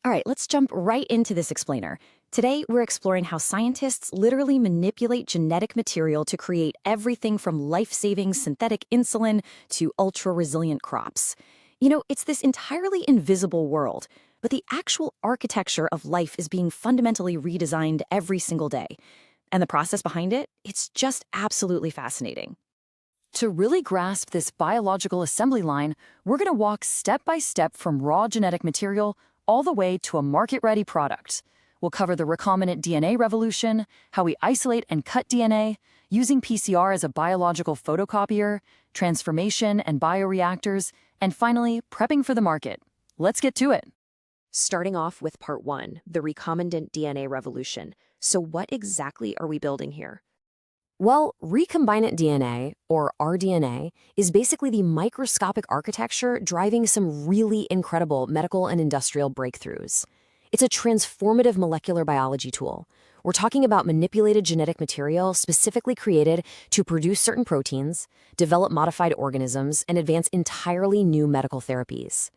All right, let's jump right into this explainer. Today, we're exploring how scientists literally manipulate genetic material to create everything from life-saving synthetic insulin to ultra-resilient crops. It's this entirely invisible world, but the actual architecture of life is being fundamentally redesigned every single day. And the process behind it, it's just absolutely fascinating. To really grasp this biological assembly line, we're going to walk step by step from raw genetic material all the way to a market-ready product. We'll cover the recombinant DNA revolution, how we isolate and cut DNA, using PCR as a biological photocopier, transformation and bioreactors, and finally, prepping for the market. Let's get to it. Starting off with part 1, the recombinant DNA revolution. So what exactly are we building here? Well, recombinant DNA, or rDNA, is basically the microscopic architecture driving some really incredible medical and industrial breakthroughs. It's a transformative molecular biology tool. We're talking about manipulated genetic material specifically created to produce certain proteins, develop modified organisms, and advance entirely new medical therapies.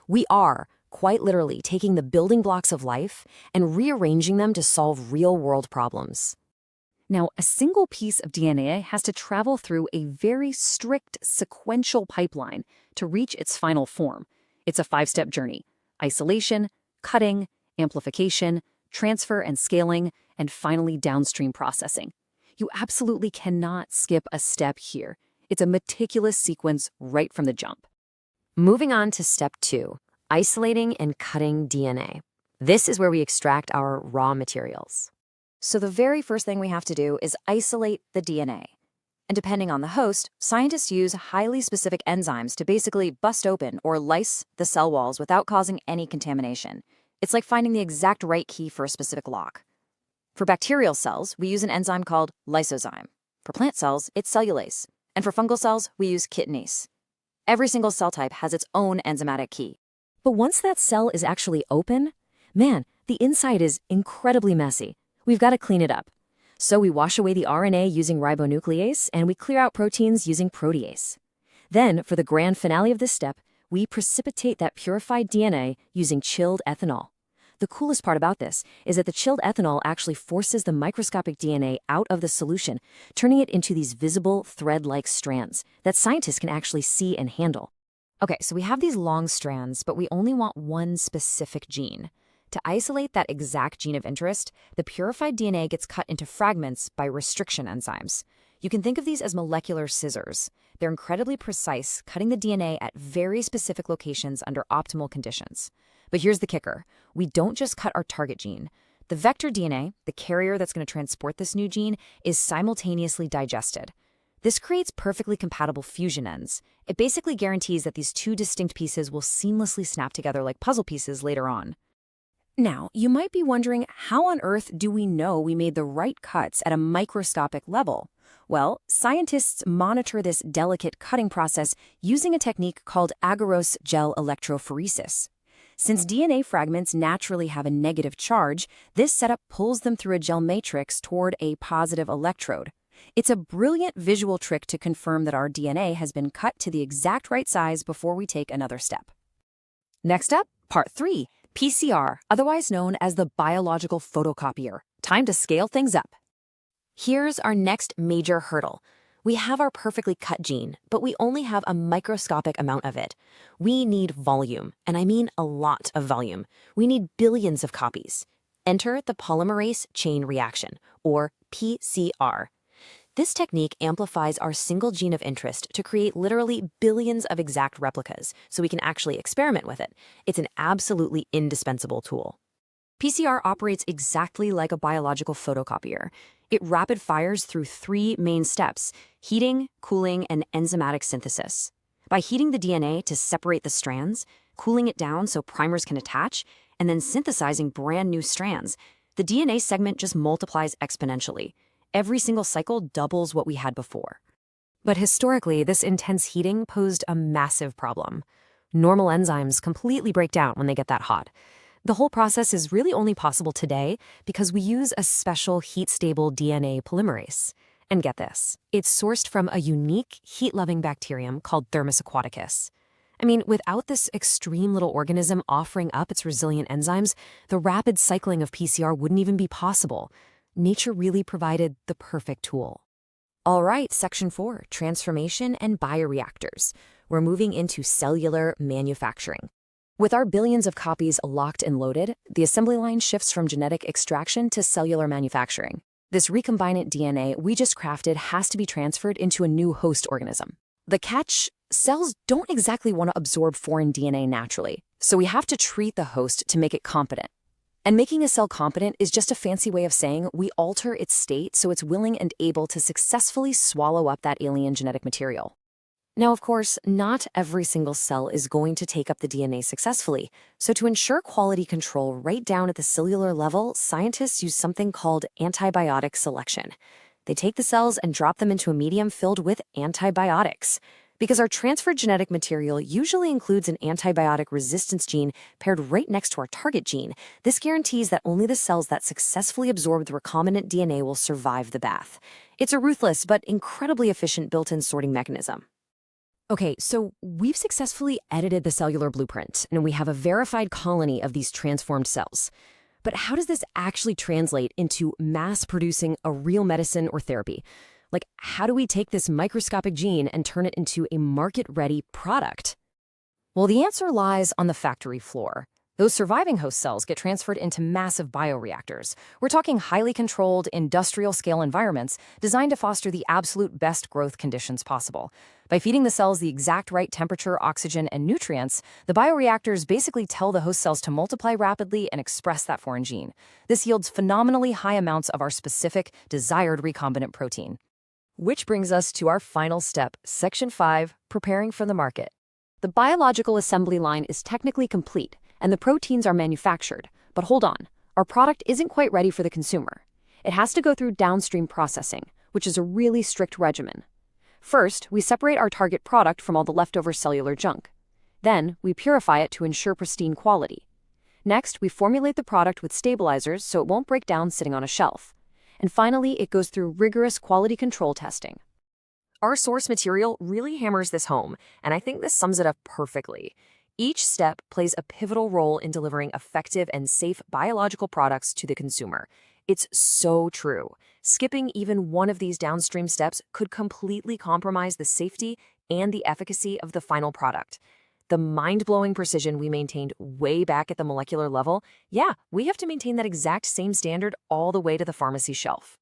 We are, quite literally, taking the building blocks of life and rearranging them to solve real-world problems. Now, a single piece of DNA has to travel through a very strict sequential pipeline to reach its final form. It's a 5-step journey: isolation, cutting, amplification, transfer and scaling, and finally downstream processing. You absolutely cannot skip a step here. It's a meticulous sequence right from the jump. Moving on to step 2, isolating and cutting DNA. This is where we extract our raw materials. So the very first thing we have to do is isolate the DNA. And depending on the host, scientists use highly specific enzymes to basically bust open or lyse the cell walls without causing any contamination. It's like finding the exact right key for a specific lock. For bacterial cells, we use an enzyme called lysozyme. For plant cells, it's cellulase. And for fungal cells, we use chitinase. Every single cell type has its own enzymatic key. But once that cell is actually open, man, the inside is incredibly messy. We've got to clean it up. So we wash away the RNA using ribonuclease, and we clear out proteins using protease. Then, for the grand finale of this step, we precipitate that purified DNA using chilled ethanol. The coolest part about this is that the chilled ethanol actually forces the microscopic DNA out of the solution, turning it into these visible thread-like strands that scientists can actually see and handle. Okay, so we have these long strands, but we only want one specific gene. To isolate that exact gene of interest, the purified DNA gets cut into fragments by restriction enzymes. You can think of these as molecular scissors. They're incredibly precise, cutting the DNA at very specific locations under optimal conditions. But here's the kicker. We don't just cut our target gene. The vector DNA, the carrier that's going to transport this new gene, is simultaneously digested. This creates perfectly compatible fusion ends. It basically guarantees that these two distinct pieces will seamlessly snap together like puzzle pieces later on. Now, you might be wondering, how on earth do we know we made the right cuts at a microscopic level? Well, scientists monitor this delicate cutting process using a technique called agarose gel electrophoresis. Since DNA fragments naturally have a negative charge, this setup pulls them through a gel matrix toward a positive electrode. It's a brilliant visual trick to confirm that our DNA has been cut to the exact right size before we take another step. Next up, part 3. PCR, otherwise known as the biological photocopier. Time to scale things up. Here's our next major hurdle. We have our perfectly cut gene, but we only have a microscopic amount of it. We need volume, and I mean a lot of volume. We need billions of copies. Enter the polymerase chain reaction, or PCR. This technique amplifies our single gene of interest to create literally billions of exact replicas, so we can actually experiment with it. It's an absolutely indispensable tool. PCR operates exactly like a biological photocopier. It rapid fires through 3 main steps: heating, cooling, and enzymatic synthesis. By heating the DNA to separate the strands, cooling it down so primers can attach, and then synthesizing brand new strands, the DNA segment just multiplies exponentially. Every single cycle doubles what we had before. But historically, this intense heating posed a massive problem. Normal enzymes completely break down when they get that hot. The whole process is really only possible today because we use a special heat-stable DNA polymerase. And get this, it's sourced from a unique heat-loving bacterium called Thermus aquaticus. I mean, without this extreme little organism offering up its resilient enzymes, the rapid cycling of PCR wouldn't even be possible. Nature really provided the perfect tool. All right, Section 4, Transformation and Bioreactors. We're moving into cellular manufacturing. With our billions of copies locked and loaded, the assembly line shifts from genetic extraction to cellular manufacturing. This recombinant DNA we just crafted has to be transferred into a new host organism. The catch: cells don't exactly want to absorb foreign DNA naturally, so we have to treat the host to make it competent. And making a cell competent is just a fancy way of saying we alter its state so it's willing and able to successfully swallow up that alien genetic material. Now, of course, not every single cell is going to take up the DNA successfully, so to ensure quality control right down at the cellular level, scientists use something called antibiotic selection. They take the cells and drop them into a medium filled with antibiotics. Because our transferred genetic material usually includes an antibiotic resistance gene paired right next to our target gene, this guarantees that only the cells that successfully absorb the recombinant DNA will survive the bath. It's a ruthless but incredibly efficient built-in sorting mechanism. Okay, so we've successfully edited the cellular blueprint, and we have a verified colony of these transformed cells. But how does this actually translate into mass-producing a real medicine or therapy? Like, how do we take this microscopic gene and turn it into a market-ready product? Well, the answer lies on the factory floor. Those surviving host cells get transferred into massive bioreactors. We're talking highly controlled, industrial-scale environments designed to foster the absolute best growth conditions possible. By feeding the cells the exact right temperature, oxygen, and nutrients, the bioreactors basically tell the host cells to multiply rapidly and express that foreign gene. This yields phenomenally high amounts of our specific, desired recombinant protein. Which brings us to our final step, Section 5, Preparing for the Market. The biological assembly line is technically complete, and the proteins are manufactured. But hold on, our product isn't quite ready for the consumer. It has to go through downstream processing, which is a really strict regimen. First, we separate our target product from all the leftover cellular junk. Then, we purify it to ensure pristine quality. Next, we formulate the product with stabilizers so it won't break down sitting on a shelf. And finally, it goes through rigorous quality control testing. Our source material really hammers this home, and I think this sums it up perfectly. Each step plays a pivotal role in delivering effective and safe biological products to the consumer. It's so true. Skipping even one of these downstream steps could completely compromise the safety and the efficacy of the final product. The mind-blowing precision we maintained way back at the molecular level, we have to maintain that exact same standard all the way to the pharmacy shelf.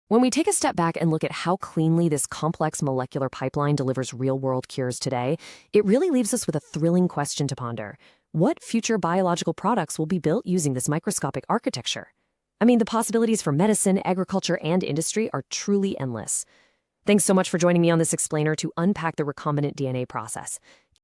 When we take a step back and look at how cleanly this complex molecular pipeline delivers real-world cures today, it really leaves us with a thrilling question to ponder. What future biological products will be built using this microscopic architecture? I mean, the possibilities for medicine, agriculture, and industry are truly endless. Thanks so much for joining me on this explainer to unpack the recombinant DNA process.